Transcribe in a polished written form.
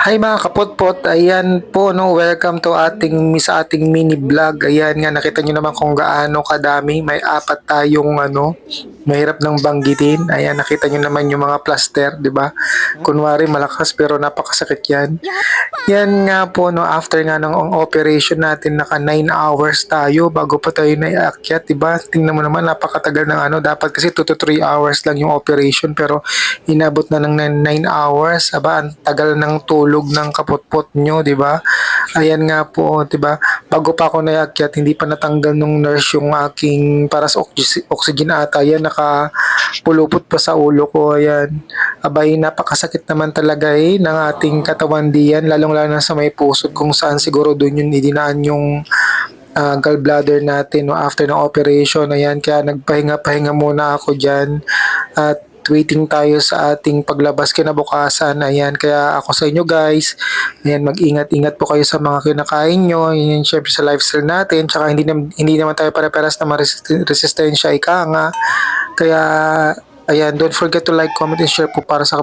Hi mga kapotpot, ayan po no, welcome to ating mini vlog. Ayan nga nakita niyo naman kung gaano kadami. May apat tayong mahirap nang banggitin. Ayan nakita niyo naman yung mga plaster, 'di ba? Kunwari malakas pero napakasakit 'yan. Yan nga po no, after nga ng operation natin naka 9 hours tayo bago pa tayo naiakyat, 'di ba? Tingnan mo naman napakatagal ng dapat kasi 2 to 3 hours lang yung operation pero inabot na ng 9 hours. Aba, ang tagal ng tulog ng kaputpot nyo, 'di ba? Ayan nga po, 'di ba? Bago pa ako naiakyat, hindi pa natanggal nung nurse yung aking para sa oxygen ata. Yan nakapulupot pa sa ulo ko. Ayan. Abay, napakasakit naman talaga ng ating katawan diyan, lalong-lalo na sa may puso kung saan siguro doon yung idinaan yung gallbladder natin no, after ng operation. Ayan, kaya nagpahinga-pahinga muna ako dyan at waiting tayo sa ating paglabas kinabukasan. Ayan, kaya ako sa inyo guys, ayan, mag-ingat-ingat po kayo sa mga kinakain nyo. Ayan, syempre sa lifestyle natin, tsaka hindi naman tayo pare-paras na resistensya, ika nga. Kaya, ayan, don't forget to like, comment, and share po para sa